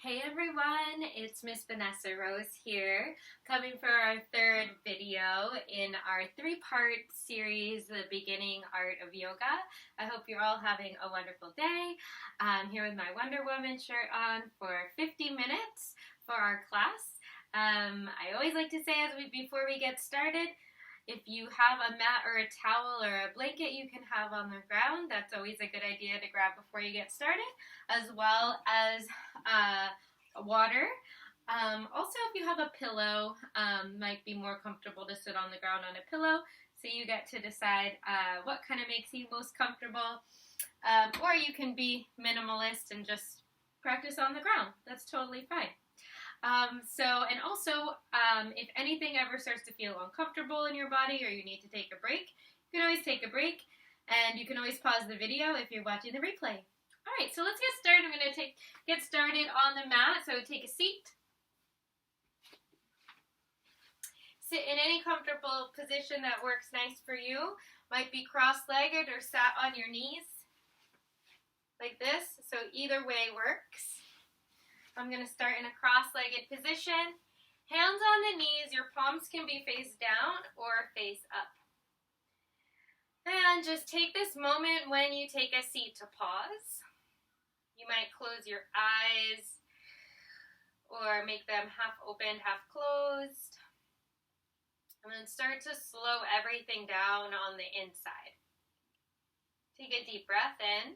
Hey everyone, it's Miss Vanessa Rose here, coming for our third video in our three-part series, The Beginning Art of Yoga. I hope you're all having a wonderful day. I'm here with my Wonder Woman shirt on for 50 minutes for our class. I always like to say before we get started, if you have a mat or a towel or a blanket you can have on the ground, that's always a good idea to grab before you get started, as well as water. Also, if you have a pillow, might be more comfortable to sit on the ground on a pillow, so you get to decide what kind of makes you most comfortable. Or you can be minimalist and just practice on the ground. That's totally fine. If anything ever starts to feel uncomfortable in your body or you need to take a break, you can always take a break, and you can always pause the video if you're watching the replay. Alright, so let's get started. I'm going to get started on the mat, so take a seat. Sit in any comfortable position that works nice for you. Might be cross-legged or sat on your knees, like this, so either way works. I'm going to start in a cross-legged position. Hands on the knees, your palms can be face down or face up. And just take this moment when you take a seat to pause. You might close your eyes or make them half opened, half closed. And then start to slow everything down on the inside. Take a deep breath in.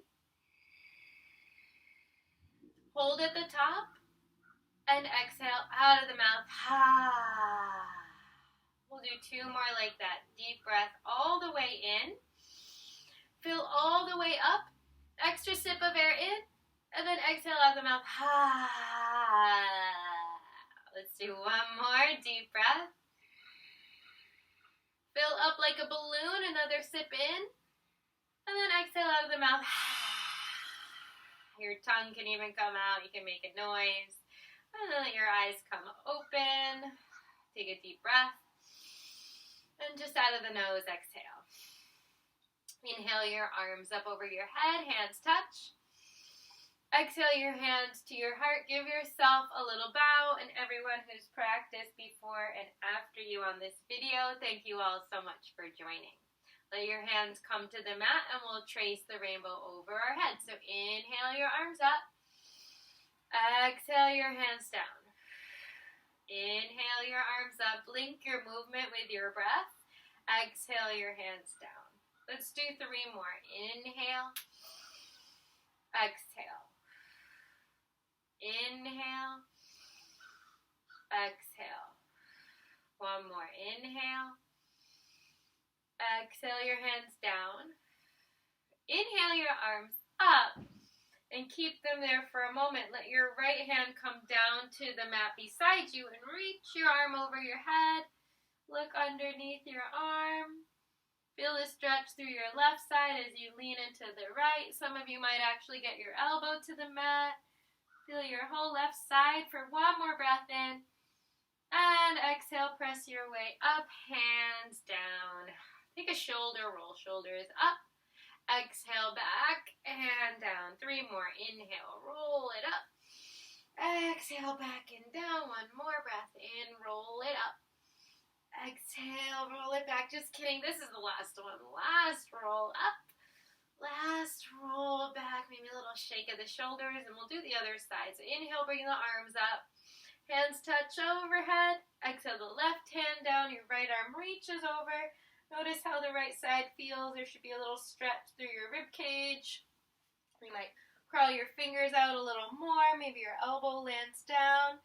Hold at the top and exhale out of the mouth. We'll do two more like that. Deep breath all the way in. Fill all the way up. Extra sip of air in. And then exhale out of the mouth. Let's do one more. Deep breath. Fill up like a balloon. Another sip in. And then exhale out of the mouth. Your tongue can even come out. You can make a noise. And then let your eyes come open. Take a deep breath. And just out of the nose, exhale. Inhale your arms up over your head. Hands touch. Exhale your hands to your heart. Give yourself a little bow. And everyone who's practiced before and after you on this video, thank you all so much for joining. Let your hands come to the mat and we'll trace the rainbow over our head. So inhale your arms up. Exhale your hands down. Inhale your arms up. Link your movement with your breath. Exhale your hands down. Let's do three more. Inhale. Exhale. Inhale. Exhale. One more. Inhale. Exhale your hands down. Inhale your arms up and keep them there for a moment. Let your right hand come down to the mat beside you and reach your arm over your head. Look underneath your arm. Feel the stretch through your left side as you lean into the right. Some of you might actually get your elbow to the mat. Feel your whole left side for one more breath in. And exhale, press your way up, hands down. Take a shoulder roll, shoulders up. Exhale back and down. Three more. Inhale, roll it up. Exhale back and down. One more breath in, roll it up. Exhale, roll it back. Just kidding. This is the last one. Last roll up. Last roll back. Maybe a little shake of the shoulders, and we'll do the other side. So inhale, bring the arms up. Hands touch overhead. Exhale the left hand down. Your right arm reaches over. Notice how the right side feels. There should be a little stretch through your rib cage. You might crawl your fingers out a little more. Maybe your elbow lands down.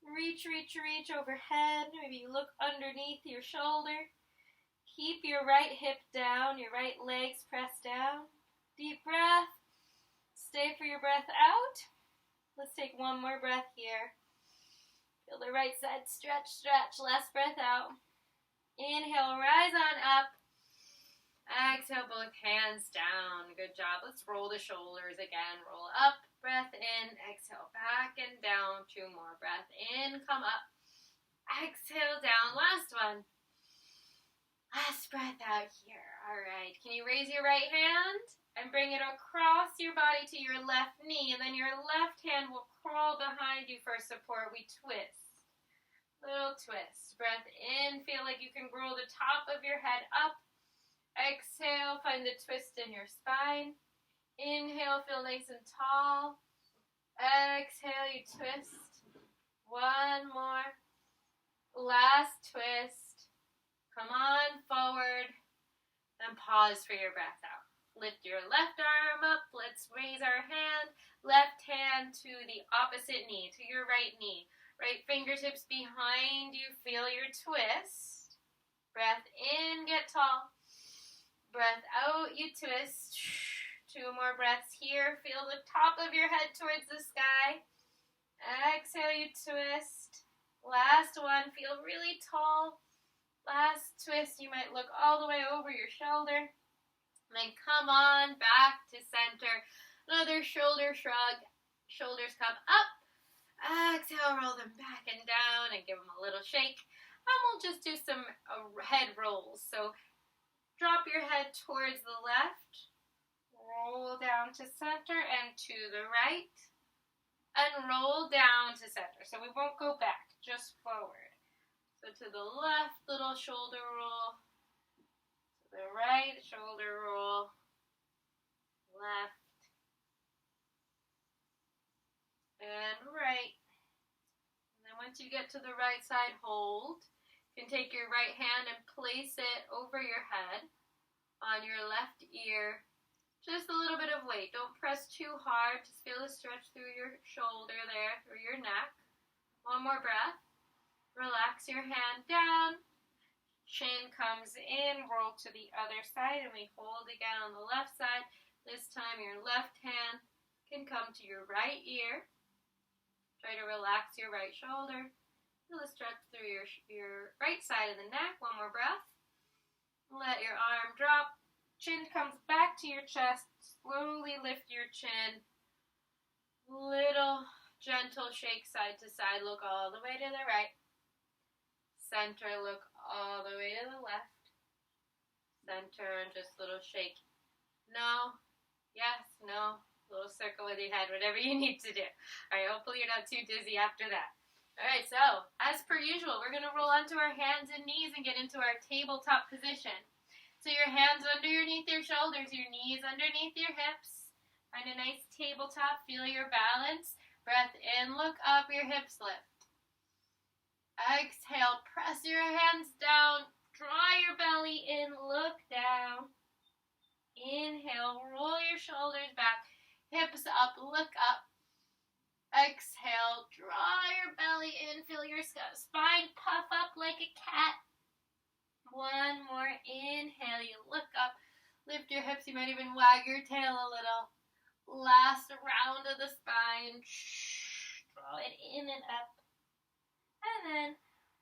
Reach, reach, reach overhead. Maybe you look underneath your shoulder. Keep your right hip down. Your right legs pressed down. Deep breath. Stay for your breath out. Let's take one more breath here. Feel the right side stretch, stretch. Last breath out. Inhale, rise on up. Exhale, both hands down. Good job. Let's roll the shoulders again. Roll up, breath in. Exhale, back and down. Two more. Breath in, come up. Exhale, down. Last one. Last breath out here. All right. Can you raise your right hand and bring it across your body to your left knee, and then your left hand will crawl behind you for support. We twist. Little twist. Breath in. Feel like you can roll the top of your head up. Exhale. Find the twist in your spine. Inhale. Feel nice and tall. Exhale. You twist. One more. Last twist. Come on forward. And pause for your breath out. Lift your left arm up. Let's raise our hand. Left hand to the opposite knee, to your right knee. Right fingertips behind you. Feel your twist. Breath in, get tall. Breath out, you twist. 2 more breaths here. Feel the top of your head towards the sky. Exhale, you twist. Last one. Feel really tall. Last twist. You might look all the way over your shoulder. And then come on back to center. Another shoulder shrug. Shoulders come up. Exhale, roll them back and down and give them a little shake. And we'll just do some head rolls. So drop your head towards the left. Roll down to center and to the right. And roll down to center. So we won't go back, just forward. So to the left, little shoulder roll. The right shoulder roll, left, and right. And then once you get to the right side, hold. You can take your right hand and place it over your head on your left ear. Just a little bit of weight. Don't press too hard. Just feel the stretch through your shoulder there, through your neck. One more breath. Relax your hand down. Chin comes in, roll to the other side, and we hold again on the left side. This time your left hand can come to your right ear. Try to relax your right shoulder. Feel the stretch through your right side of the neck. One more breath. Let your arm drop. Chin comes back to your chest. Slowly lift your chin. Little gentle shake side to side. Look all the way to the right. Center, look all the way to the left. Center, and just a little shake. No, yes, no. Little circle with your head, whatever you need to do. All right, hopefully you're not too dizzy after that. All right, so as per usual, we're going to roll onto our hands and knees and get into our tabletop position. So your hands underneath your shoulders, your knees underneath your hips. Find a nice tabletop, feel your balance. Breath in, look up, your hips lift. Exhale, press your hands down, draw your belly in, look down. Inhale, roll your shoulders back, hips up, look up. Exhale, draw your belly in, feel your spine puff up like a cat. One more, inhale, you look up, lift your hips, you might even wag your tail a little. Last round of the spine, draw it in and up. And then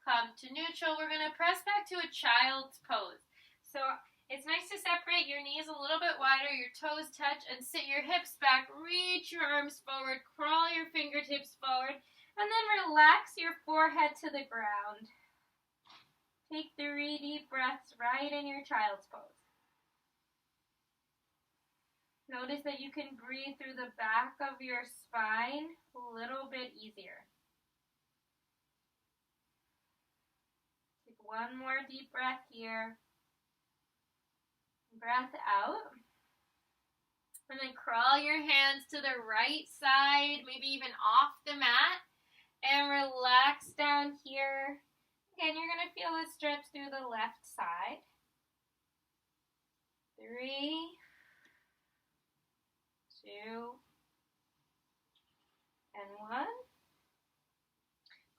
come to neutral. We're going to press back to a child's pose. So it's nice to separate your knees a little bit wider, your toes touch, and sit your hips back. Reach your arms forward, crawl your fingertips forward, and then relax your forehead to the ground. Take 3 deep breaths right in your child's pose. Notice that you can breathe through the back of your spine a little bit easier. One more deep breath here. Breath out. And then crawl your hands to the right side, maybe even off the mat. And relax down here. Again, you're going to feel a stretch through the left side. 3, 2, and 1.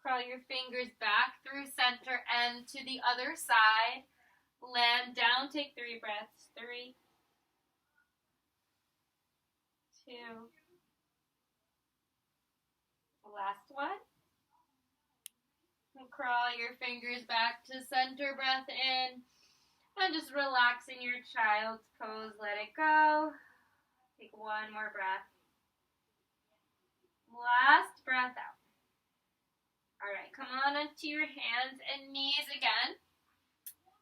Crawl your fingers back through center and to the other side. Land down, take 3 breaths. 3, 2, last one. And crawl your fingers back to center, breath in. And just relax in your child's pose, let it go. Take 1 more breath. Last breath out. All right, come on onto your hands and knees again.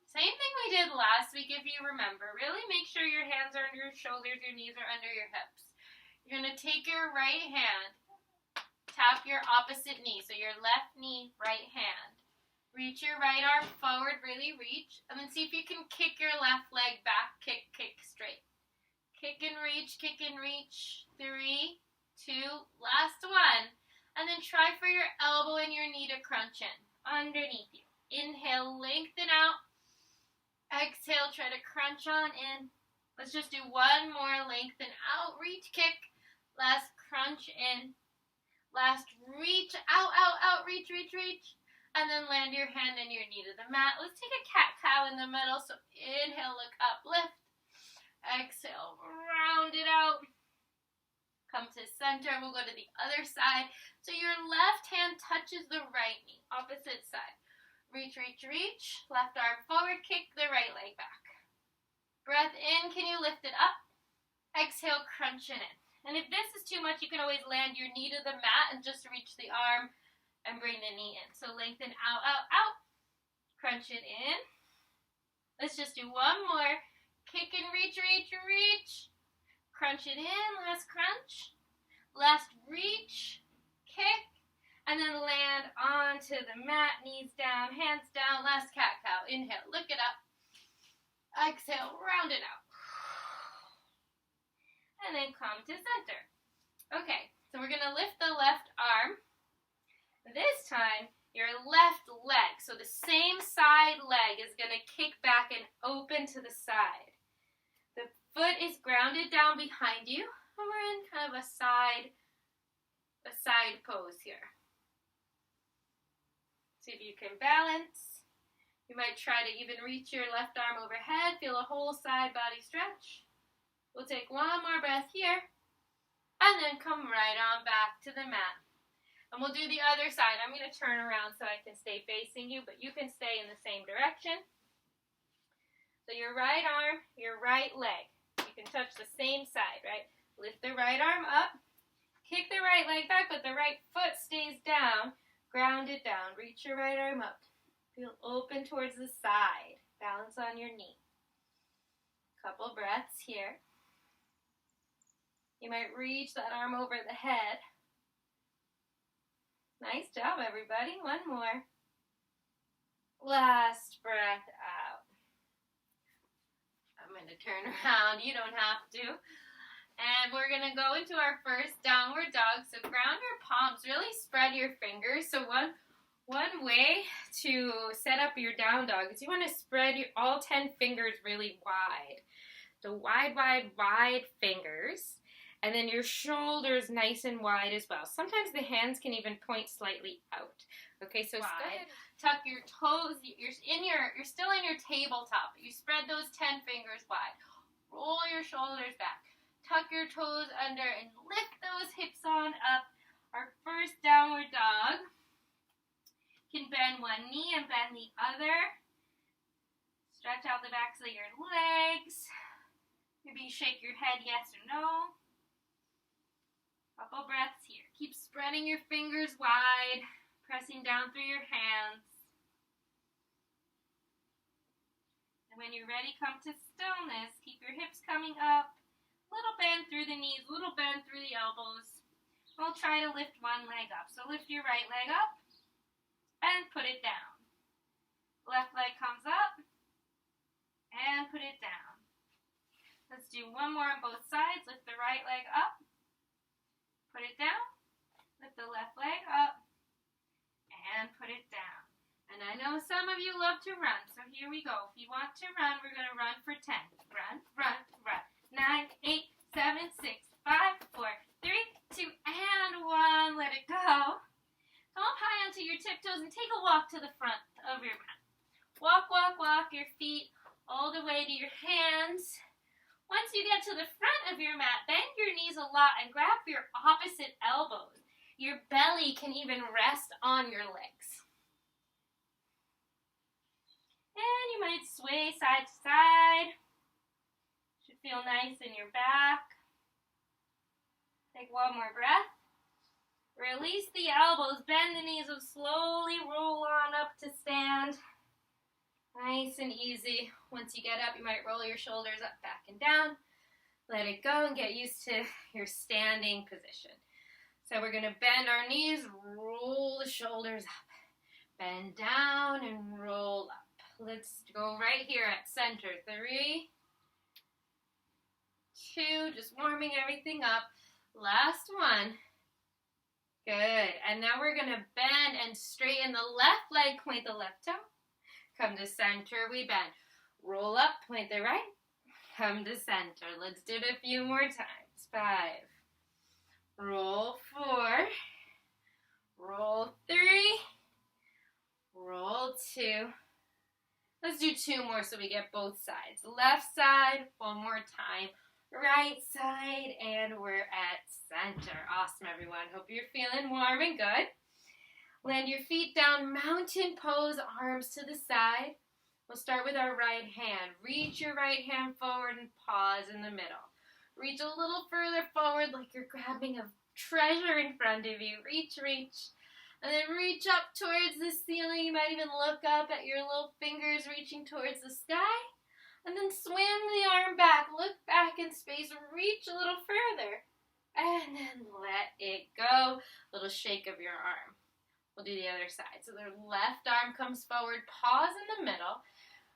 Same thing we we did last week, if you remember. Really make sure your hands are under your shoulders, your knees are under your hips. You're going to take your right hand, tap your opposite knee, so your left knee, right hand. Reach your right arm forward, really reach, and then see if you can kick your left leg back, kick straight. Kick and reach, 3, 2, last one. And then try for your elbow and your knee to crunch in, underneath you. Inhale, lengthen out. Exhale, try to crunch on in. Let's just do one more, lengthen out, reach, kick. Last crunch in. Last reach, out, reach. And then land your hand and your knee to the mat. Let's take a cat-cow in the middle. So inhale, look up, lift. Exhale, round it out. Come to center. We'll go to the other side. So your left hand touches the right knee, opposite side. Reach. Left arm forward, kick the right leg back. Breath in, can you lift it up? Exhale, crunch it in. And if this is too much, you can always land your knee to the mat and just reach the arm and bring the knee in. So lengthen out. Crunch it in. Let's just do one more. Kick and reach. Crunch it in. Last crunch. Last reach. Kick. And then land onto the mat. Knees down, hands down. Last cat-cow. Inhale. Look it up. Exhale. Round it out. And then come to center. Okay. So we're going to lift the left arm. This time, your left leg, so the same side leg is going to kick back and open to the side. The foot is grounded down behind you, and we're in kind of a side pose here. See if you can balance. You might try to even reach your left arm overhead, feel a whole side body stretch. We'll take one more breath here, and then come right on back to the mat. And we'll do the other side. I'm going to turn around so I can stay facing you, but you can stay in the same direction. So your right arm, your right leg. You can touch the same side, right? Lift the right arm up. Kick the right leg back, but the right foot stays down. Ground it down. Reach your right arm up. Feel open towards the side. Balance on your knee. Couple breaths here. You might reach that arm over the head. Nice job, everybody. One more. Last breath out. I'm going to turn around. You don't have to. And we're going to go into our first downward dog. So ground your palms. Really spread your fingers. So one way to set up your down dog is you want to spread all 10 fingers really wide. So wide fingers. And then your shoulders nice and wide as well. Sometimes the hands can even point slightly out. Okay, so wide. Tuck your toes. You're still in your tabletop. You spread those 10 fingers wide. Roll your shoulders back. Tuck your toes under and lift those hips on up. Our first downward dog. You can bend one knee and bend the other. Stretch out the backs of your legs. Maybe shake your head yes or no. Couple breaths here. Keep spreading your fingers wide, pressing down through your hands. And when you're ready, come to stillness. Keep your hips coming up. Little bend through the knees, little bend through the elbows. We'll try to lift one leg up. So lift your right leg up and put it down. Left leg comes up and put it down. Let's do one more on both sides. Lift the right leg up. Put it down, lift the left leg up, and put it down. And I know some of you love to run, so here we go. If you want to run, we're going to run for 10. Run. 9, 8, 7, 6, 5, 4, 3, 2, and 1. Let it go. Come up high onto your tiptoes and take a walk to the front of your mat. Walk your feet all the way to your hands. Once you get to the front of your mat, bend your knees a lot and grab your opposite elbows. Your belly can even rest on your legs. And you might sway side to side. Should feel nice in your back. Take one more breath. Release the elbows, bend the knees, and slowly roll on up to stand. Nice and easy. Once you get up, you might roll your shoulders up, back, and down. Let it go and get used to your standing position. So we're going to bend our knees, roll the shoulders up. Bend down and roll up. Let's go right here at center. 3, 2, just warming everything up. Last one. Good. And now we're going to bend and straighten the left leg, point the left toe. Come to center, we bend. Roll up, point the right. Come to center. Let's do it a few more times. 5. Roll 4. Roll 3. Roll 2. Let's do 2 more so we get both sides. Left side, one more time. Right side, and we're at center. Awesome, everyone. Hope you're feeling warm and good. Land your feet down, mountain pose, arms to the side. We'll start with our right hand. Reach your right hand forward and pause in the middle. Reach a little further forward like you're grabbing a treasure in front of you. Reach, reach. And then reach up towards the ceiling. You might even look up at your little fingers reaching towards the sky. And then swim the arm back. Look back in space. Reach a little further. And then let it go. Little shake of your arm. We'll do the other side. So the left arm comes forward. Pause in the middle.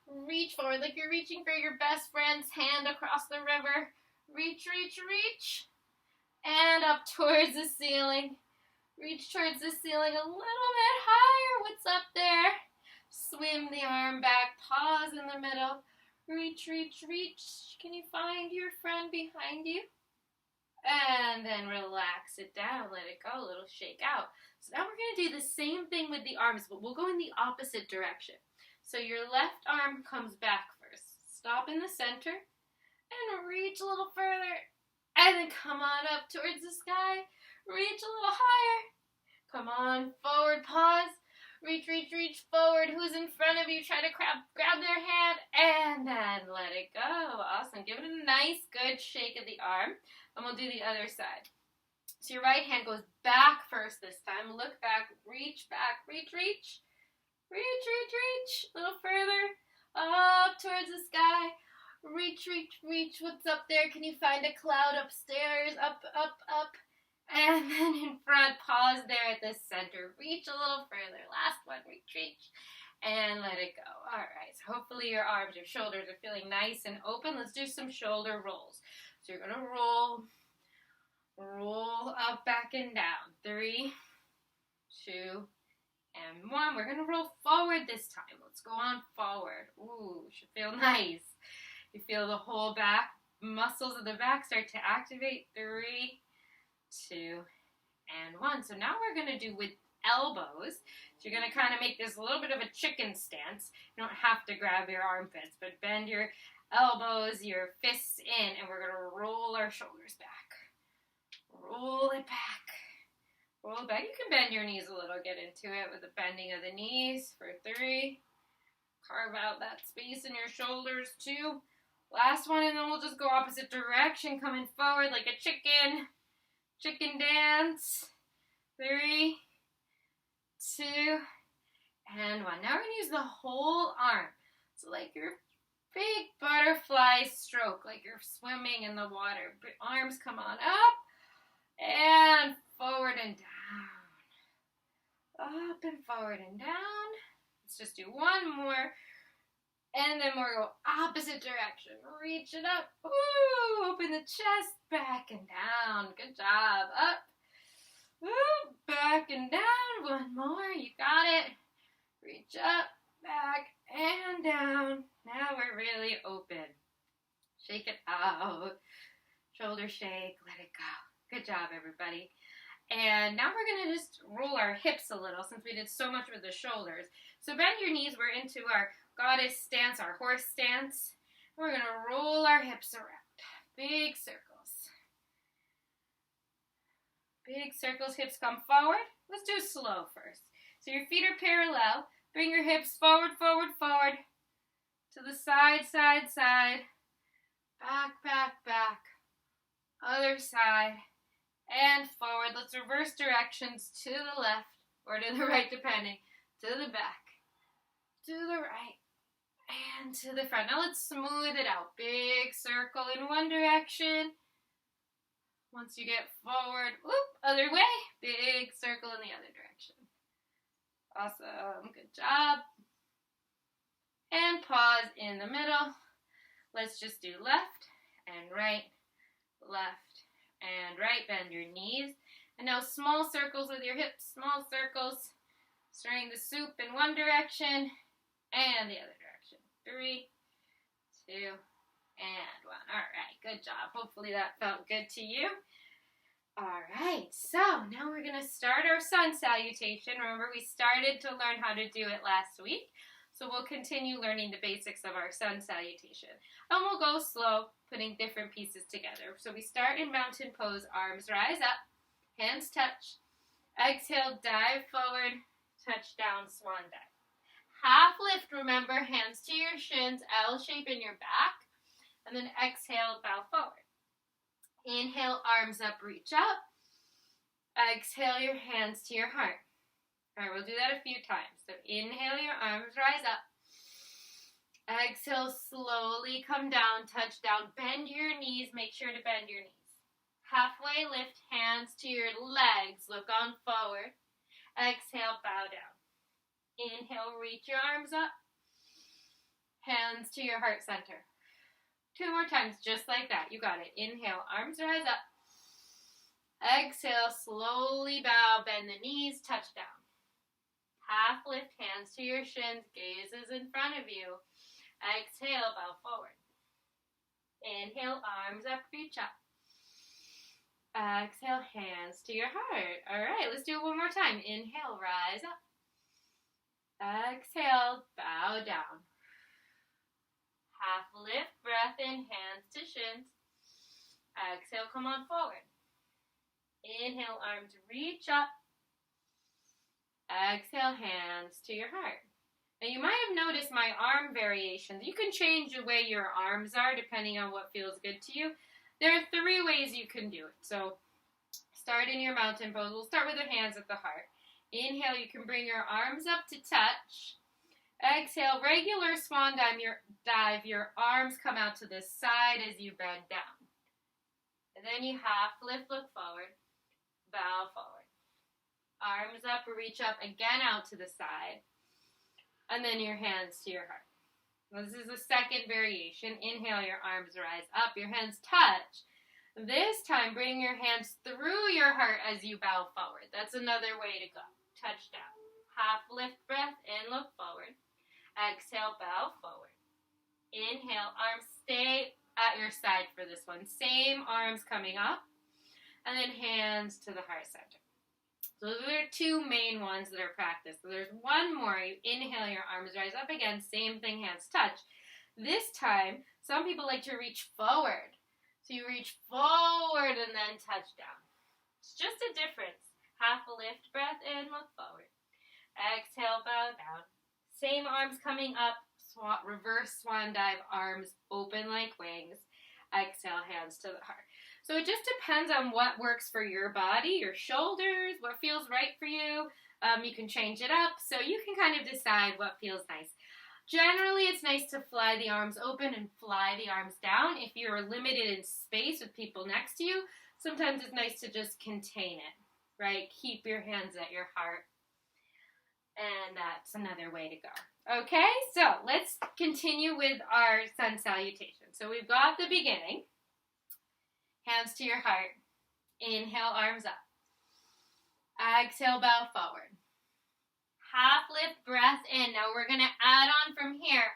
Reach forward like you're reaching for your best friend's hand across the river. Reach, reach, reach. And up towards the ceiling. Reach towards the ceiling a little bit higher. What's up there? Swim the arm back. Pause in the middle. Reach, reach, reach. Can you find your friend behind you? And then relax it down. Let it go. A little shake out. So now we're going to do the same thing with the arms, but we'll go in the opposite direction. So your left arm comes back first. Stop in the center and reach a little further. And then come on up towards the sky. Reach a little higher. Come on forward. Pause. Reach, reach, reach forward. Who's in front of you? Try to grab their hand and then let it go. Awesome. Give it a nice, good shake of the arm. And we'll do the other side. So your right hand goes back first this time. Look back. Reach back. Reach, reach. Reach, reach, reach. A little further. Up towards the sky. Reach, reach, reach. What's up there? Can you find a cloud upstairs? Up, up, up. And then in front, pause there at the center. Reach a little further. Last one. Reach, reach. And let it go. All right. So hopefully your arms, your shoulders are feeling nice and open. Let's do some shoulder rolls. So you're going to roll up, back, and down. 3, 2, and 1. We're going to roll forward this time. Let's go on forward. Ooh, should feel nice. You feel the whole back, muscles of the back start to activate. 3, 2, and 1. So now we're going to do with elbows. So you're going to kind of make this a little bit of a chicken stance. You don't have to grab your armpits, but bend your elbows, your fists in, and we're going to roll our shoulders back. Roll it back. Roll it back. You can bend your knees a little. Get into it with the bending of the knees for 3. Carve out that space in your shoulders. 2. Last one, and then we'll just go opposite direction, coming forward like a chicken. Chicken dance. 3, 2, and 1. Now we're going to use the whole arm. So like your big butterfly stroke, like you're swimming in the water. Arms come on up and forward and down. Up and forward and down. Let's just do one more. And then we'll go opposite direction. Reach it up. Ooh, open the chest. Back and down. Good job. Up. Ooh, back and down. One more. You got it. Reach up. Back and down. Now we're really open. Shake it out. Shoulder shake. Let it go. Good job, everybody. And now we're going to just roll our hips a little since we did so much with the shoulders. So bend your knees. We're into our goddess stance, our horse stance. We're going to roll our hips around. Big circles. Big circles. Hips come forward. Let's do slow first. So your feet are parallel. Bring your hips forward, forward, forward. To the side, side, side. Back, back, back. Other side. And forward. Let's reverse directions to the left or to the right, depending. To the back. To the right. and to the front. Now let's smooth it out. Big circle in one direction. Once you get forward, whoop, other way. Big circle in the other direction. Awesome, good job. And pause in the middle. Let's just do left and right, left and right. Bend your knees. And now small circles with your hips, small circles. Stirring the soup in one direction and the other direction. 3, 2, and 1. All right, good job. Hopefully that felt good to you. All right, so now we're going to start our sun salutation. Remember, we started to learn how to do it last week. So we'll continue learning the basics of our sun salutation. And we'll go slow, putting different pieces together. So we start in mountain pose, arms rise up, hands touch. Exhale, dive forward, touch down, swan dive. Half lift, remember, hands to your shins, L shape in your back. And then exhale, bow forward. Inhale, arms up, reach up. Exhale, your hands to your heart. All right, we'll do that a few times. So inhale, your arms rise up. Exhale, slowly come down, touch down. Bend your knees, make sure to bend your knees. Halfway lift, hands to your legs, look on forward. Exhale, bow down. Inhale, reach your arms up. Hands to your heart center. 2 more times, just like that. You got it. Inhale, arms rise up. Exhale, slowly bow, bend the knees, touch down. Half lift, hands to your shins, gaze is in front of you. Exhale, bow forward. Inhale, arms up, reach up. Exhale, hands to your heart. All right, let's do it one more time. Inhale, rise up. Exhale, bow down. Half lift, breath in, hands to shins. Exhale, come on forward. Inhale, arms reach up. Exhale, hands to your heart. Now you might have noticed my arm variations. You can change the way your arms are depending on what feels good to you. There are 3 ways you can do it. So start in your mountain pose. We'll start with the hands at the heart. Inhale, you can bring your arms up to touch. Exhale, regular swan dive. Your arms come out to the side as you bend down. And then you half lift, look forward, bow forward. Arms up, reach up, again out to the side. And then your hands to your heart. This is the second variation. Inhale, your arms rise up, your hands touch. This time, bring your hands through your heart as you bow forward. That's another way to go. Touch down. Half lift breath in, look forward. Exhale, bow forward. Inhale, arms stay at your side for this one. Same arms coming up. And then hands to the heart center. So those are 2 main ones that are practiced. So there's one more. You inhale, your arms rise up again. Same thing, hands touch. This time, some people like to reach forward. So you reach forward and then touch down. It's just a difference. Half a lift, breath in, look forward. Exhale, bow down. Same arms coming up. Reverse swan dive, arms open like wings. Exhale, hands to the heart. So it just depends on what works for your body, your shoulders, what feels right for you. You can change it up, so you can kind of decide what feels nice. Generally, it's nice to fly the arms open and fly the arms down. If you're limited in space with people next to you, sometimes it's nice to just contain it, right? Keep your hands at your heart. And that's another way to go. Okay, so let's continue with our sun salutation. So we've got the beginning. Hands to your heart. Inhale, arms up. Exhale, bow forward. Half lift, breath in. Now we're going to add on from here.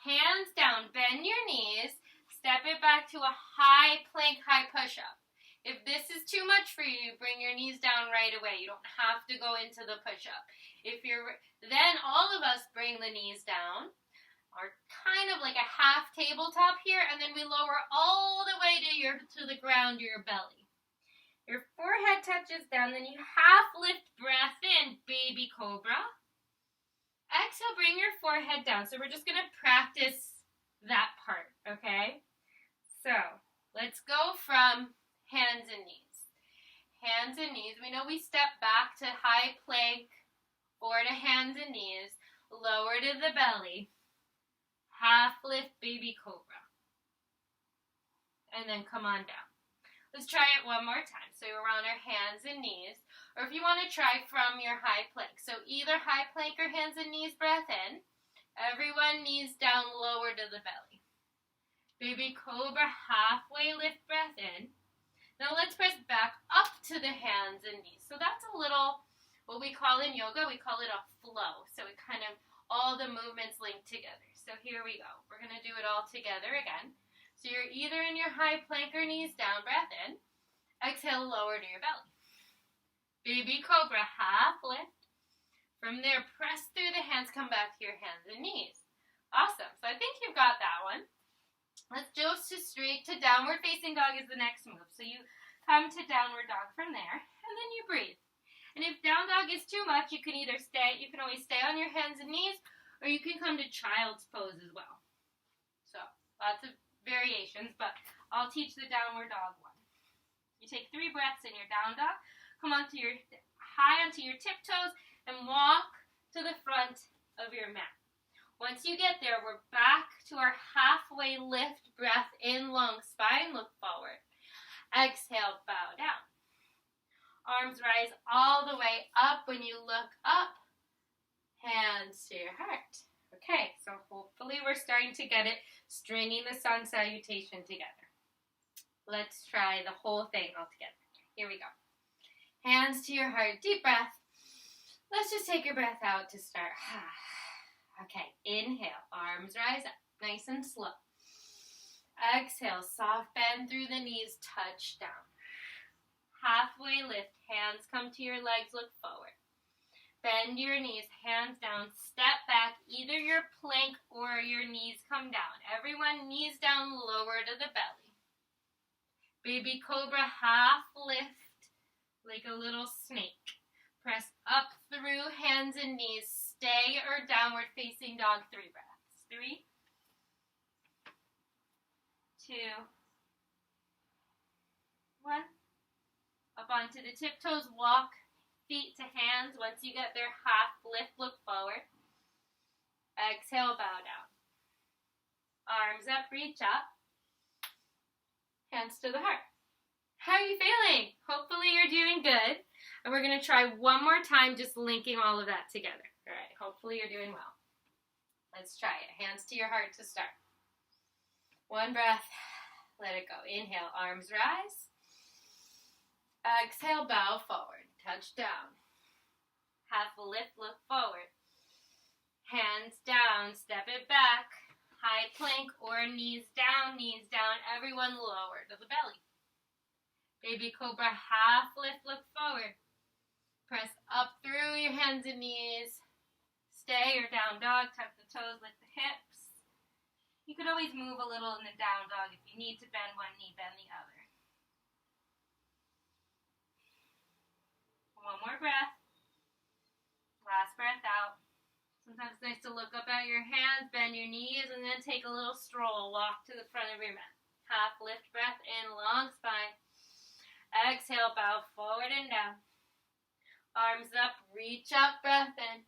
Hands down, bend your knees. Step it back to a high plank, high push-up. If this is too much for you, bring your knees down right away. You don't have to go into the push-up. Then all of us bring the knees down. Are kind of like a half tabletop here, and then we lower all the way to the ground, your belly. Your forehead touches down, then you half lift, breath in, baby cobra. Exhale, bring your forehead down. So we're just going to practice that part, okay? So let's go from hands and knees. Hands and knees. We know we step back to high plank or to hands and knees. Lower to the belly. half lift baby cobra. And then come on down. Let's try it one more time. So we're on our hands and knees. Or if you want to try from your high plank. So either high plank or hands and knees, breath in. Everyone knees down, lower to the belly. Baby cobra, halfway lift, breath in. Now let's press back up to the hands and knees. So that's a little, what we call in yoga, we call it a flow. So it kind of, all the movements link together. So here we go. We're going to do it all together again. So you're either in your high plank or knees down, breath in. Exhale, lower to your belly. Baby cobra, half lift. From there, press through the hands, come back to your hands and knees. Awesome. So I think you've got that one. Let's go straight to downward facing dog is the next move. So you come to downward dog from there, and then you breathe. And if down dog is too much, you can either stay, you can always stay on your hands and knees, or you can come to child's pose as well. So lots of variations, but I'll teach the downward dog one. You take 3 breaths in your down dog, come onto your high onto your tiptoes, and walk to the front of your mat. Once you get there, we're back to our halfway lift, breath in, long spine, look forward. Exhale, bow down. Arms rise all the way up. When you look up, hands to your heart. Okay, so hopefully we're starting to get it, stringing the sun salutation together. Let's try the whole thing all together. Here we go. Hands to your heart, deep breath. Let's just take your breath out to start. Okay, inhale, arms rise up, nice and slow. Exhale, soft bend through the knees, touch down. Halfway lift, hands come to your legs, look forward. Bend your knees, hands down, step back, either your plank or your knees come down. Everyone, knees down, lower to the belly. Baby cobra, half lift, like a little snake. Press up through hands and knees, stay or downward facing dog, 3 breaths. 3, 2, 1. Up onto the tiptoes, walk feet to hands. Once you get there, half lift, look forward. Exhale, bow down. Arms up, reach up. Hands to the heart. How are you feeling? Hopefully you're doing good. And we're going to try one more time, just linking all of that together. All right, hopefully you're doing well. Let's try it. Hands to your heart to start. 1 breath. Let it go. Inhale, arms rise. Exhale, bow forward. Touch down. Half a lift, look forward. Hands down, step it back. High plank or knees down, everyone lower to the belly. Baby cobra, half lift, look forward. Press up through your hands and knees. Stay or down dog, tuck the toes, lift the hips. You could always move a little in the down dog if you need to bend one knee, bend the other. One more breath. Last breath out. Sometimes it's nice to look up at your hands, bend your knees, and then take a little stroll. Walk to the front of your mat. Half lift, breath in, long spine. Exhale, bow forward and down. Arms up, reach up, breath in.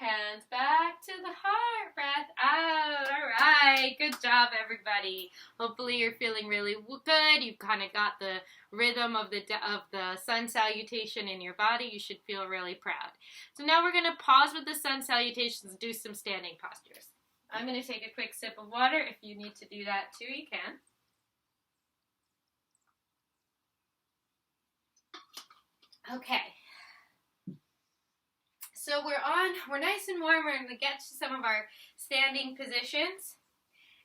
Hands back to the heart, breath out. All right, good job, everybody. Hopefully you're feeling really good. You've kind of got the rhythm of the sun salutation in your body. You should feel really proud. So now we're going to pause with the sun salutations and do some standing postures. I'm going to take a quick sip of water. If you need to do that too, you can. Okay. So we're nice and warm. We're going to get to some of our standing positions.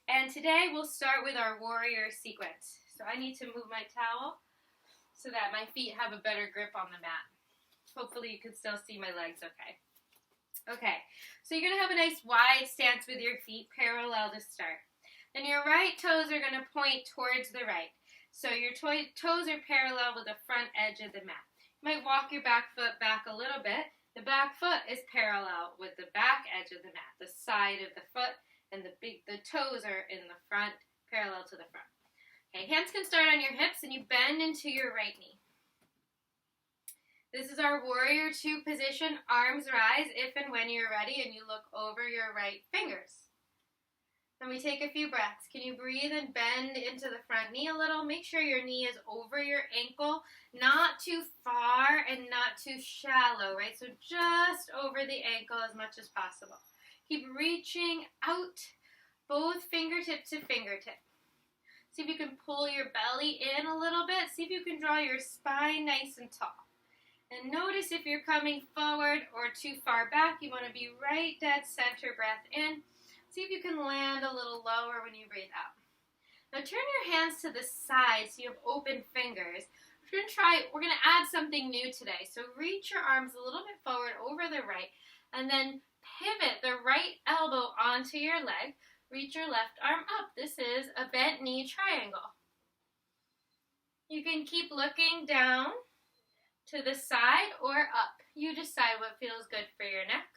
And today we'll start with our warrior sequence. So I need to move my towel so that my feet have a better grip on the mat. Hopefully you can still see my legs okay. Okay, so you're going to have a nice wide stance with your feet parallel to start. Then your right toes are going to point towards the right. So your toes are parallel with the front edge of the mat. You might walk your back foot back a little bit. The back foot is parallel with the back edge of the mat, the side of the foot, and the toes are in the front, parallel to the front. Okay, hands can start on your hips, and you bend into your right knee. This is our warrior 2 position. Arms rise if and when you're ready, and you look over your right fingers. And we take a few breaths. Can you breathe and bend into the front knee a little? Make sure your knee is over your ankle, not too far and not too shallow, right? So just over the ankle as much as possible. Keep reaching out, both fingertip to fingertip. See if you can pull your belly in a little bit. See if you can draw your spine nice and tall. And notice if you're coming forward or too far back. You want to be right dead center, breath in. See if you can land a little lower when you breathe out. Now turn your hands to the side so you have open fingers. We're going to add something new today. So reach your arms a little bit forward over the right and then pivot the right elbow onto your leg. Reach your left arm up. This is a bent knee triangle. You can keep looking down to the side or up. You decide what feels good for your neck.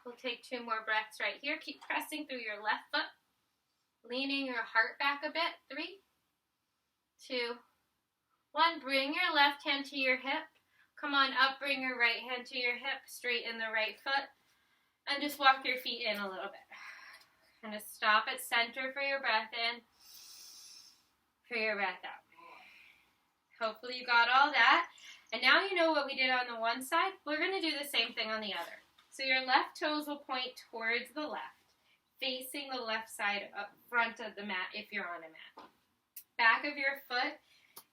We'll take 2 more breaths right here. Keep pressing through your left foot, leaning your heart back a bit. 3, 2, 1. Bring your left hand to your hip. Come on up, bring your right hand to your hip, straighten the right foot, and just walk your feet in a little bit. Kind of stop at center for your breath in, for your breath out. Hopefully you got all that. And now you know what we did on the one side. We're going to do the same thing on the other. So your left toes will point towards the left, facing the left side up front of the mat if you're on a mat. Back of your foot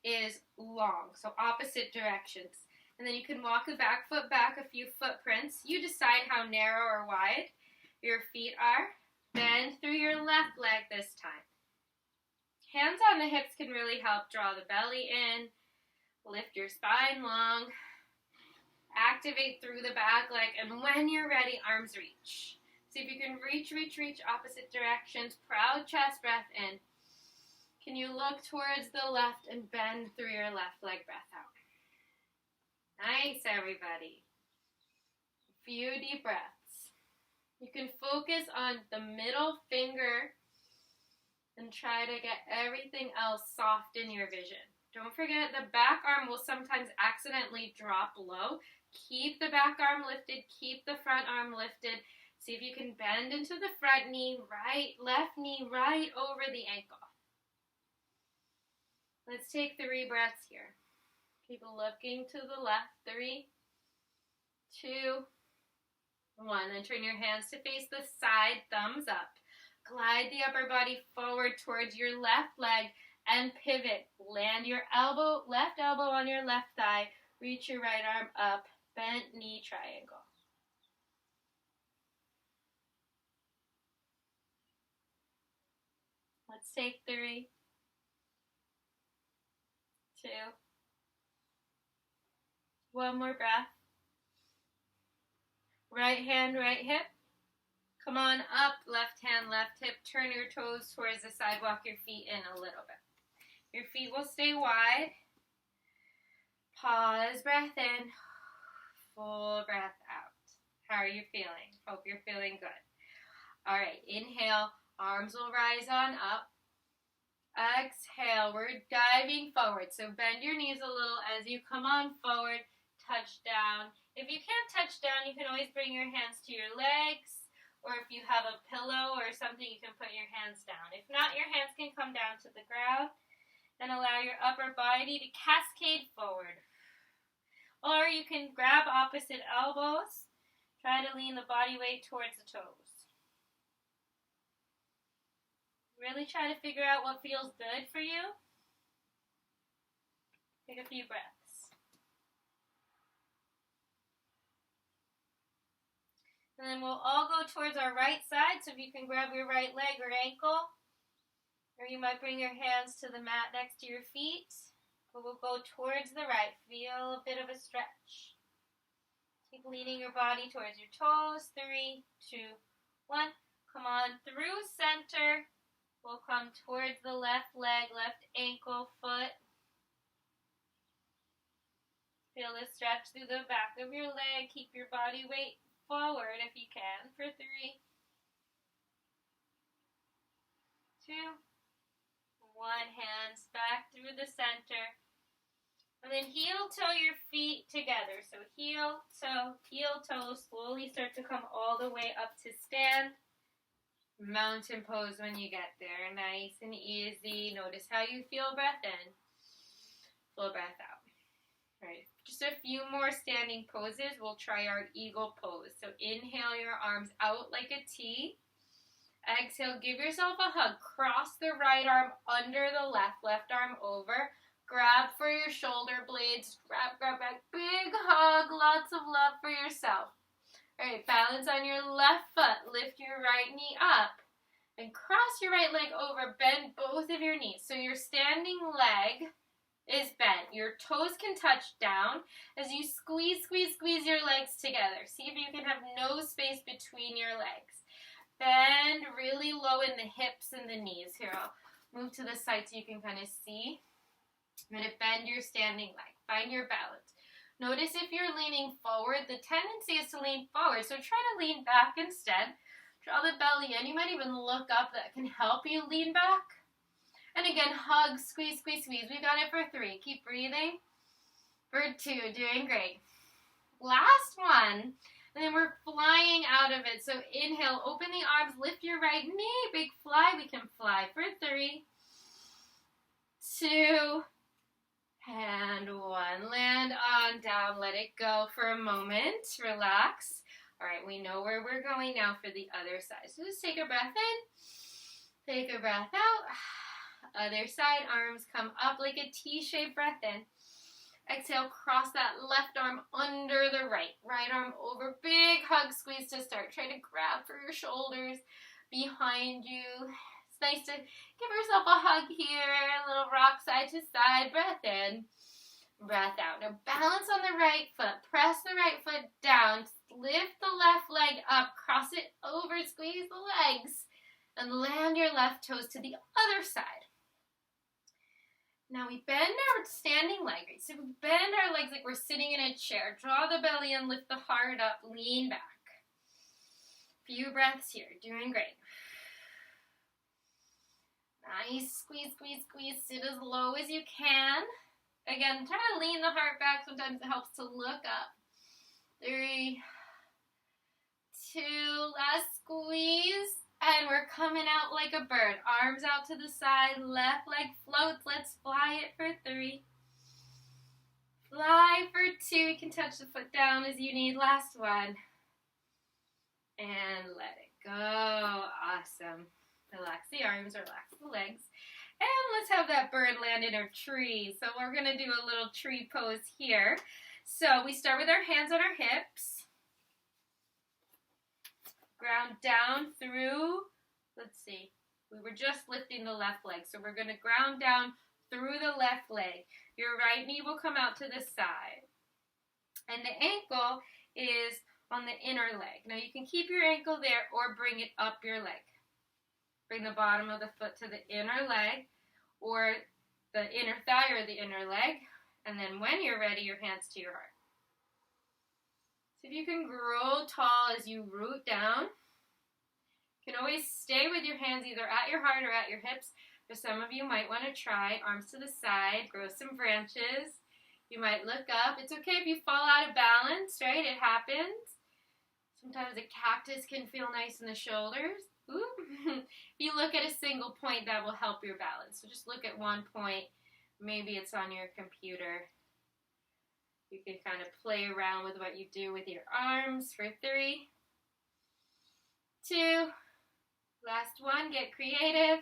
is long, so opposite directions. And then you can walk the back foot back a few footprints. You decide how narrow or wide your feet are. Bend through your left leg this time. Hands on the hips can really help draw the belly in, lift your spine long. Activate through the back leg, and when you're ready, arms reach. See if you can reach opposite directions. Proud chest breath in. Can you look towards the left and bend through your left leg, breath out. Nice, everybody. A few deep breaths. You can focus on the middle finger and try to get everything else soft in your vision. Don't forget the back arm will sometimes accidentally drop low. Keep the back arm lifted, keep the front arm lifted. See if you can bend into the front knee, left knee right over the ankle. Let's take 3 breaths here. Keep looking to the left. 3, 2, 1. Then turn your hands to face the side, thumbs up. Glide the upper body forward towards your left leg and pivot. Land your left elbow on your left thigh. Reach your right arm up. Bent knee triangle. Let's take 3, 2, 1 more breath. Right hand, right hip. Come on up, left hand, left hip. Turn your toes towards the side. Walk your feet in a little bit. Your feet will stay wide. Pause, breath in. Full breath out. How are you feeling? Hope you're feeling good. All right, inhale, arms will rise on up. Exhale, we're diving forward. So bend your knees a little as you come on forward, touch down. If you can't touch down, you can always bring your hands to your legs, or if you have a pillow or something, you can put your hands down. If not, your hands can come down to the ground and allow your upper body to cascade forward. Or you can grab opposite elbows. Try to lean the body weight towards the toes. Really try to figure out what feels good for you. Take a few breaths. And then we'll all go towards our right side. So if you can grab your right leg or ankle, or you might bring your hands to the mat next to your feet. But we'll go towards the right. Feel a bit of a stretch. Keep leaning your body towards your toes. 3, 2, 1. Come on through center. We'll come towards the left leg, left ankle, foot. Feel the stretch through the back of your leg. Keep your body weight forward if you can for 3, 2, 1. Hands back through the center. And then heel toe your feet together. So heel toe, slowly start to come all the way up to stand. Mountain pose when you get there. Nice and easy. Notice how you feel. Breath in. Full breath out. All right, just a few more standing poses. We'll try our eagle pose. So inhale your arms out like a T. Exhale, give yourself a hug. Cross the right arm under the left arm over. Grab for your shoulder blades. Grab, grab, grab. Big hug. Lots of love for yourself. All right, balance on your left foot. Lift your right knee up. And cross your right leg over. Bend both of your knees. So your standing leg is bent. Your toes can touch down as you squeeze your legs together. See if you can have no space between your legs. Bend really low in the hips and the knees. Here, I'll move to the side so you can kind of see. I'm going to bend your standing leg. Find your balance. Notice if you're leaning forward, the tendency is to lean forward, so try to lean back instead. Draw the belly in. You might even look up. That can help you lean back. And again, hug, squeeze, squeeze, squeeze. We got it for 3. Keep breathing. For 2, doing great. Last one. And then we're flying out of it. So inhale, open the arms, lift your right knee, big fly. We can fly for 3, 2, and 1. Land on down. Let it go for a moment. Relax. All right, we know where we're going now for the other side. So just take a breath in. Take a breath out. Other side, arms come up like a T-shaped. Breath in. Exhale, cross that left arm under the right. Right arm over. Big hug, squeeze to start. Try to grab for your shoulders behind you. It's nice to give yourself a hug here. A little rock side to side. Breath in. Breath out. Now balance on the right foot. Press the right foot down. Lift the left leg up. Cross it over. Squeeze the legs. And land your left toes to the other side. Now we bend our standing leg. Right? So we bend our legs like we're sitting in a chair. Draw the belly in, lift the heart up, lean back. Few breaths here. Doing great. Nice. Squeeze, squeeze, squeeze. Sit as low as you can. Again, try to lean the heart back. Sometimes it helps to look up. 3, 2, last squeeze. And we're coming out like a bird. Arms out to the side. Left leg floats. Let's fly it for 3. Fly for 2. You can touch the foot down as you need. Last one. And let it go. Awesome. Relax the arms. Relax the legs. And let's have that bird land in our tree. So we're going to do a little tree pose here. So we start with our hands on our hips. Ground down through, let's see, we were just lifting the left leg. So we're going to ground down through the left leg. Your right knee will come out to the side. And the ankle is on the inner leg. Now you can keep your ankle there or bring it up your leg. Bring the bottom of the foot to the inner leg or the inner thigh or the inner leg. And then when you're ready, your hands to your heart. So if you can grow tall as you root down, you can always stay with your hands either at your heart or at your hips. For some of you might want to try arms to the side, grow some branches. You might look up. It's okay if you fall out of balance, right? It happens. Sometimes a cactus can feel nice in the shoulders. If you look at a single point, that will help your balance. So just look at one point. Maybe it's on your computer. You can kind of play around with what you do with your arms for 3, 2, last one, get creative.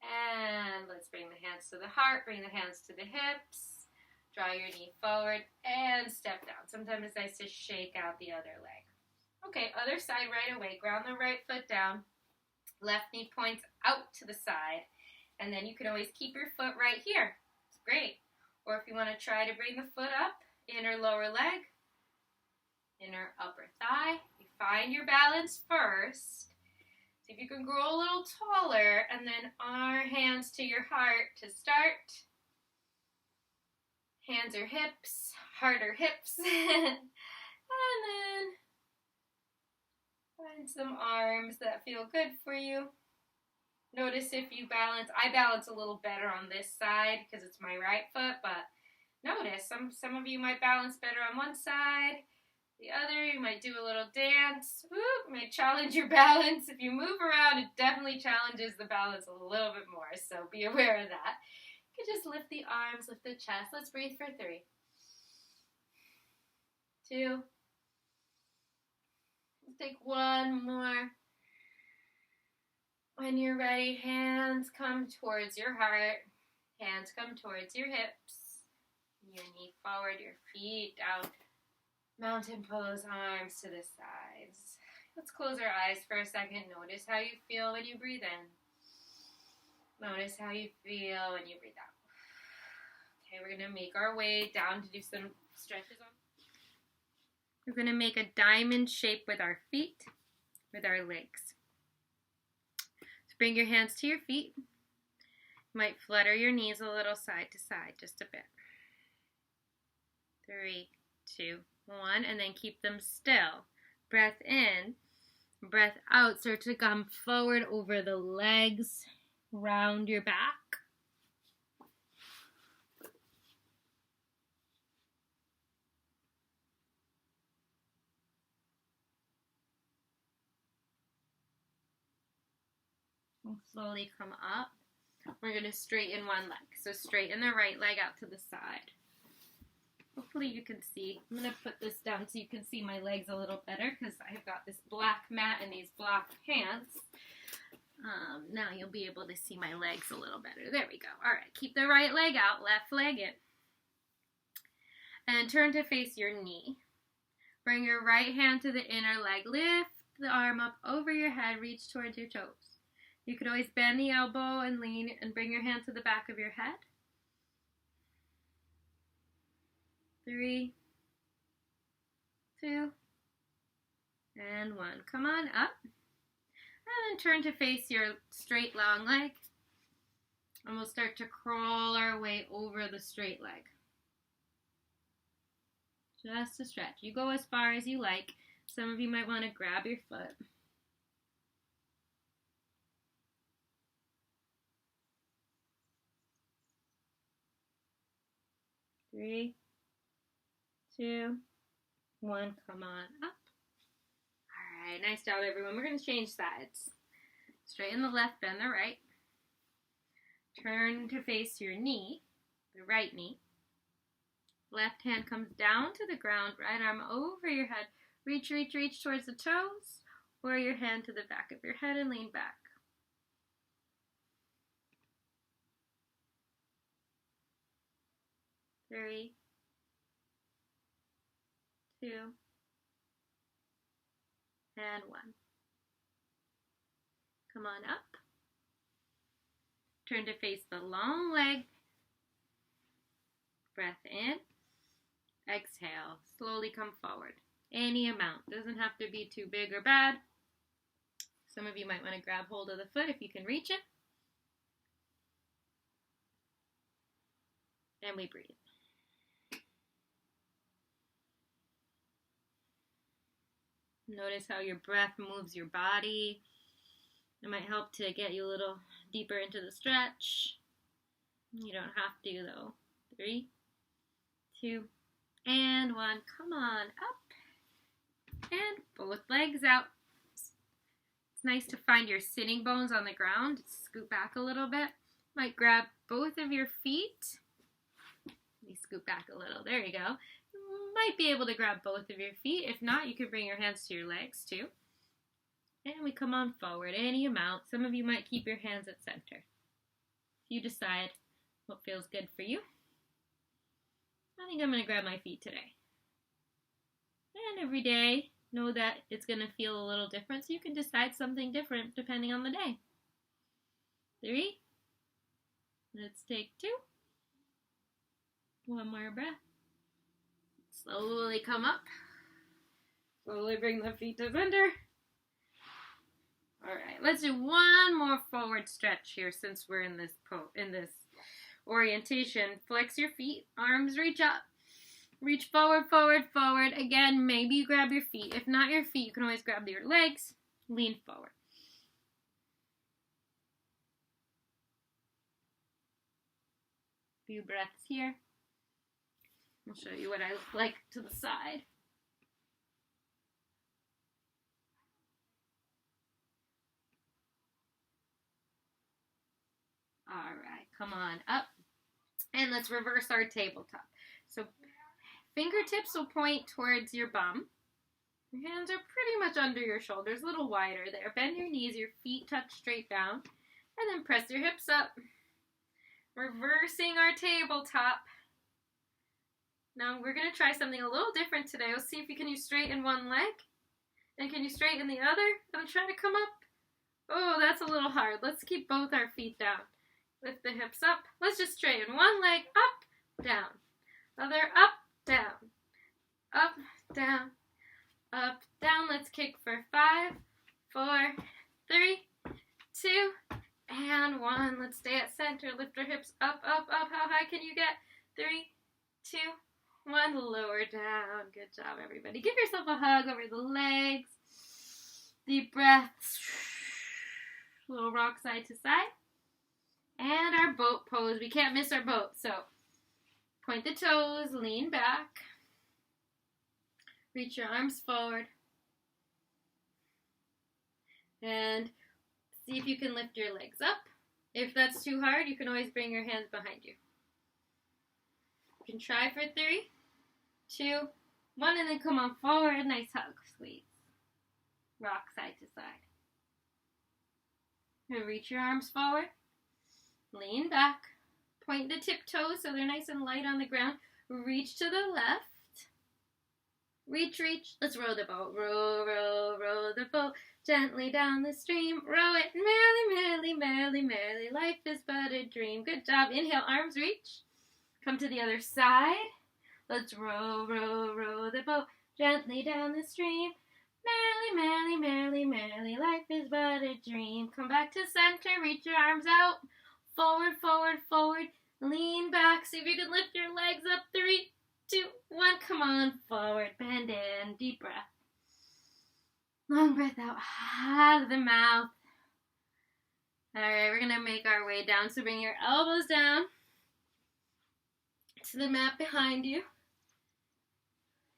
And let's bring the hands to the heart, bring the hands to the hips. Draw your knee forward and step down. Sometimes it's nice to shake out the other leg. Okay, other side right away. Ground the right foot down. Left knee points out to the side. And then you can always keep your foot right here. It's great. Or if you want to try to bring the foot up, inner lower leg, inner upper thigh. You find your balance first. See if you can grow a little taller, and then our hands to your heart to start. Hands or hips, heart or hips. And then find some arms that feel good for you. Notice if you balance. I balance a little better on this side because it's my right foot, but notice, some of you might balance better on one side, the other. You might do a little dance. Woo, might challenge your balance. If you move around, it definitely challenges the balance a little bit more, so be aware of that. You can just lift the arms, lift the chest. Let's breathe for 3, 2. Let's take one more. When you're ready, hands come towards your heart. Hands come towards your hips. Your knee forward, your feet down. Mountain pose, arms to the sides. Let's close our eyes for a second. Notice how you feel when you breathe in. Notice how you feel when you breathe out. Okay, we're going to make our way down to do some stretches. We're going to make a diamond shape with our feet, with our legs. So bring your hands to your feet. You might flutter your knees a little side to side, just a bit. 3, 2, 1, and then keep them still. Breath in, breath out. Start to come forward over the legs, round your back. And slowly come up. We're going to straighten one leg. So straighten the right leg out to the side. Hopefully you can see. I'm going to put this down so you can see my legs a little better because I have got this black mat and these black pants. Now you'll be able to see my legs a little better. There we go. All right, keep the right leg out, left leg in. And turn to face your knee. Bring your right hand to the inner leg. Lift the arm up over your head. Reach towards your toes. You could always bend the elbow and lean and bring your hand to the back of your head. 3, 2, and 1. Come on up. And then turn to face your straight long leg. And we'll start to crawl our way over the straight leg. Just to stretch. You go as far as you like. Some of you might want to grab your foot. 3, 2, 1. Come on up. All right, nice job, everyone. We're going to change sides. Straighten the left, bend the right. Turn to face your knee, the right knee. Left hand comes down to the ground, right arm over your head. Reach, reach, reach towards the toes, or your hand to the back of your head and lean back. 3, 2, and 1. Come on up. Turn to face the long leg. Breath in. Exhale. Slowly come forward. Any amount. Doesn't have to be too big or bad. Some of you might want to grab hold of the foot if you can reach it. And we breathe. Notice how your breath moves your body. It might help to get you a little deeper into the stretch. You don't have to though. 3, 2, and 1. Come on up. And both legs out. It's nice to find your sitting bones on the ground. Scoot back a little bit. Might grab both of your feet. Let me scoot back a little. There you go. You might be able to grab both of your feet. If not, you can bring your hands to your legs too. And we come on forward, any amount. Some of you might keep your hands at center. You decide what feels good for you. I think I'm going to grab my feet today. And every day, know that it's going to feel a little different, so you can decide something different depending on the day. 3. Let's take 2. One more breath. Slowly come up. Slowly bring the feet to center. All right, let's do one more forward stretch here since we're in this orientation. Flex your feet, arms reach up. Reach forward, forward, forward. Again, maybe you grab your feet. If not your feet, you can always grab your legs. Lean forward. Few breaths here. I'll show you what I look like to the side. All right, come on up. And let's reverse our tabletop. So fingertips will point towards your bum. Your hands are pretty much under your shoulders, a little wider there. Bend your knees, your feet touch straight down. And then press your hips up. Reversing our tabletop. Now we're going to try something a little different today. Let's see if you can straighten one leg. And can you straighten the other? And try to come up. Oh, that's a little hard. Let's keep both our feet down. Lift the hips up. Let's just straighten one leg up, down. Other up, down. Up, down. Up, down. Let's kick for 5, 4, 3, 2, and 1. Let's stay at center. Lift our hips up, up, up. How high can you get? 3, 2, 1. Lower down. Good job, everybody. Give yourself a hug over the legs. Deep breaths. Little rock side to side. And our boat pose. We can't miss our boat. So point the toes, lean back. Reach your arms forward. And see if you can lift your legs up. If that's too hard, you can always bring your hands behind you. You can try for 3, 2, 1, and then come on forward. Nice hug, squeeze. Rock side to side. And reach your arms forward. Lean back. Point the tip toes so they're nice and light on the ground. Reach to the left. Reach, reach. Let's row the boat. Row, row, row the boat gently down the stream. Row it merrily, merrily, merrily, merrily. Life is but a dream. Good job. Inhale, arms reach. Come to the other side. Let's row, row, row the boat gently down the stream. Merrily, merrily, merrily, merrily. Life is but a dream. Come back to center. Reach your arms out. Forward, forward, forward. Lean back. See if you can lift your legs up. 3, 2, 1. Come on, forward. Bend in. Deep breath. Long breath out. Out of the mouth. All right, we're going to make our way down. So bring your elbows down to the mat behind you.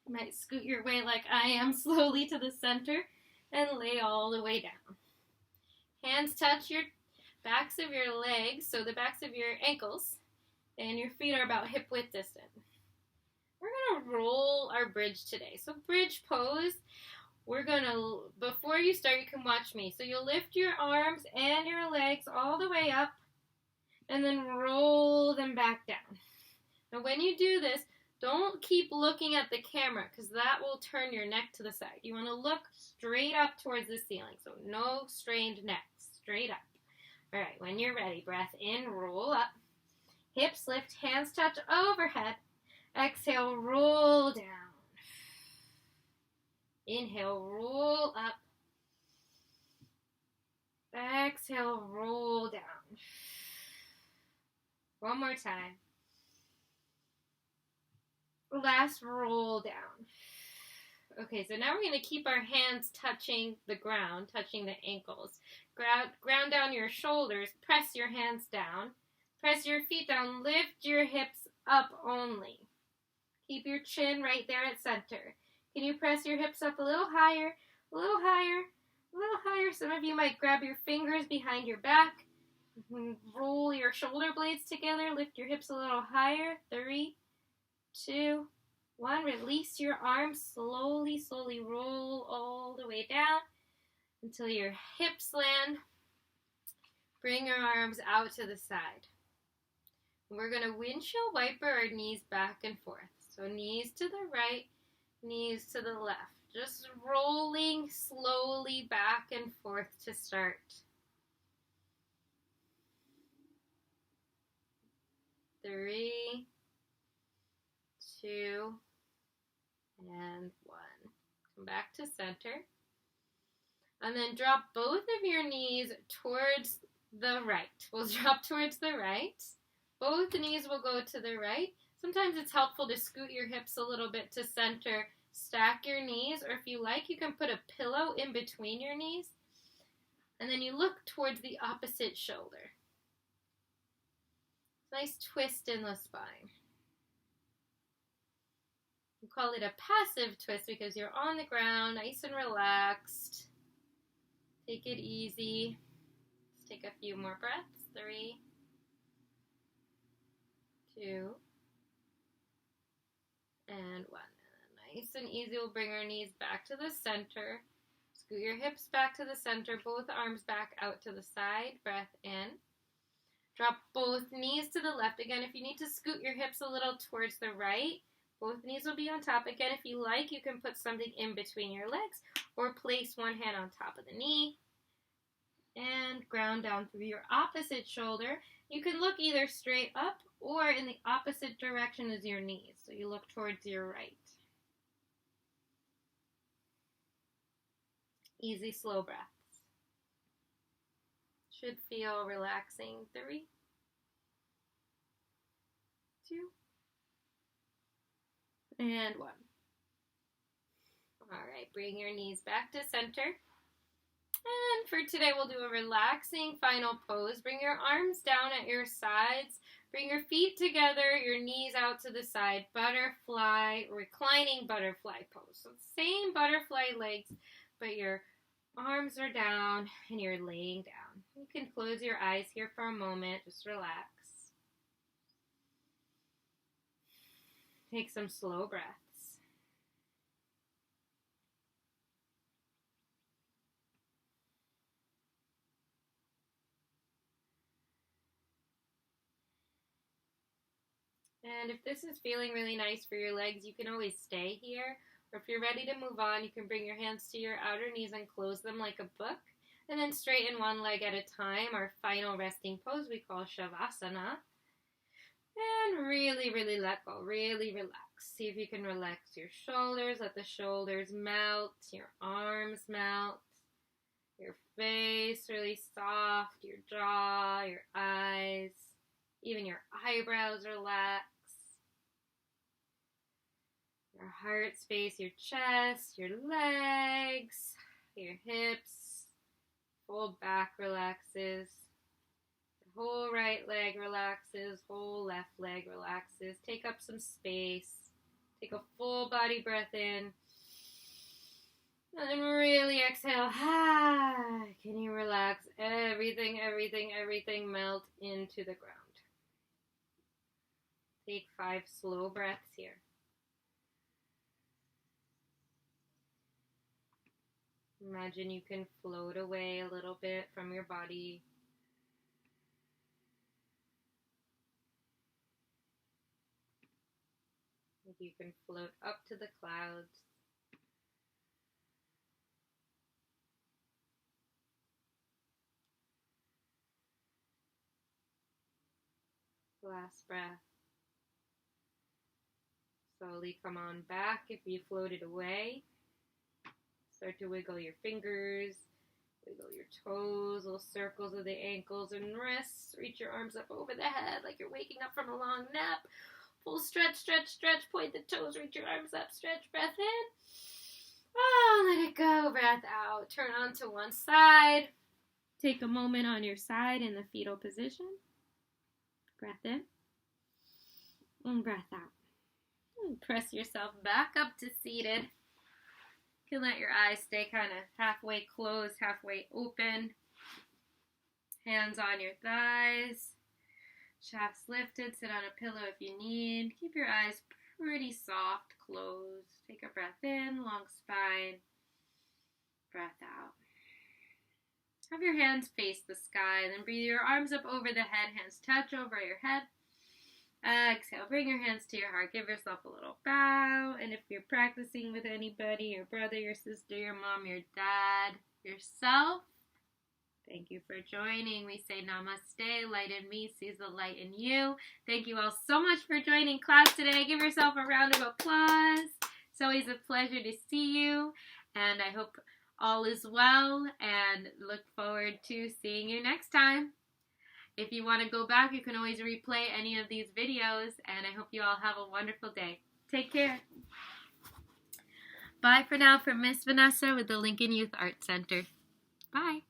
You might scoot your way like I am slowly to the center and lay all the way down. Hands touch your backs of your legs, so the backs of your ankles, and your feet are about hip width distant. We're going to roll our bridge today. So bridge pose, we're going to, before you start, you can watch me. So you'll lift your arms and your legs all the way up, and then roll them back down. Now when you do this, don't keep looking at the camera, because that will turn your neck to the side. You want to look straight up towards the ceiling, so no strained neck, straight up. All right, when you're ready, breath in, roll up. Hips lift, hands touch overhead. Exhale, roll down. Inhale, roll up. Exhale, roll down. One more time. Last roll down. Okay, so now we're going to keep our hands touching the ground, touching the ankles. Ground down your shoulders, press your hands down. Press your feet down, lift your hips up only. Keep your chin right there at center. Can you press your hips up a little higher, a little higher, a little higher? Some of you might grab your fingers behind your back. Roll your shoulder blades together, lift your hips a little higher. 3, 2, 1. Release your arms. Slowly, slowly roll all the way down until your hips land. Bring your arms out to the side. We're going to windshield wiper our knees back and forth. So knees to the right, knees to the left. Just rolling slowly back and forth to start. 3, 2, and 1. Come back to center. And then drop both of your knees towards the right. We'll drop towards the right. Both knees will go to the right. Sometimes it's helpful to scoot your hips a little bit to center. Stack your knees, or if you like, you can put a pillow in between your knees. And then you look towards the opposite shoulder. Nice twist in the spine. We call it a passive twist because you're on the ground, nice and relaxed. Take it easy. Let's take a few more breaths. 3, 2, and 1. Nice and easy. We'll bring our knees back to the center. Scoot your hips back to the center, both arms back out to the side. Breath in. Drop both knees to the left. Again, if you need to scoot your hips a little towards the right, both knees will be on top. Again, if you like, you can put something in between your legs or place one hand on top of the knee. And ground down through your opposite shoulder. You can look either straight up or in the opposite direction as your knees. So you look towards your right. Easy, slow breaths. Should feel relaxing. 3, 2, and 1. All right, bring your knees back to center. And for today, we'll do a relaxing final pose. Bring your arms down at your sides. Bring your feet together, your knees out to the side. Butterfly, reclining butterfly pose. So same butterfly legs, but your arms are down and you're laying down. You can close your eyes here for a moment. Just relax. Take some slow breaths. And if this is feeling really nice for your legs, you can always stay here. Or if you're ready to move on, you can bring your hands to your outer knees and close them like a book. And then straighten one leg at a time. Our final resting pose we call Shavasana. And really, really let go. Really relax. See if you can relax your shoulders. Let the shoulders melt. Your arms melt. Your face really soft. Your jaw, your eyes. Even your eyebrows relax. Your heart space, your chest, your legs, your hips. Whole back relaxes. The whole right leg relaxes. Whole left leg relaxes. Take up some space. Take a full body breath in. And then really exhale. Can you relax? Everything, everything, everything melt into the ground. Take 5 slow breaths here. Imagine you can float away a little bit from your body. Maybe you can float up to the clouds. Last breath. Slowly come on back if you floated away. Start to wiggle your fingers, wiggle your toes, little circles of the ankles and wrists. Reach your arms up over the head like you're waking up from a long nap. Full stretch, stretch, stretch. Point the toes, reach your arms up, stretch, breath in. Oh, let it go, breath out. Turn onto one side. Take a moment on your side in the fetal position. Breath in and breath out. And press yourself back up to seated. You can let your eyes stay kind of halfway closed, halfway open. Hands on your thighs. Shafts lifted. Sit on a pillow if you need. Keep your eyes pretty soft, closed. Take a breath in, long spine. Breath out. Have your hands face the sky. Then breathe your arms up over the head. Hands touch over your head. Exhale, bring your hands to your heart. Give yourself a little bow. And if you're practicing with anybody, your brother, your sister, your mom, your dad, yourself, thank you for joining. We say namaste. Light in me sees the light in you. Thank you all so much for joining class today. Give yourself a round of applause. It's always a pleasure to see you. And I hope all is well and look forward to seeing you next time. If you want to go back, you can always replay any of these videos, and I hope you all have a wonderful day. Take care. Bye for now from Miss Vanessa with the Lincoln Youth Arts Center. Bye.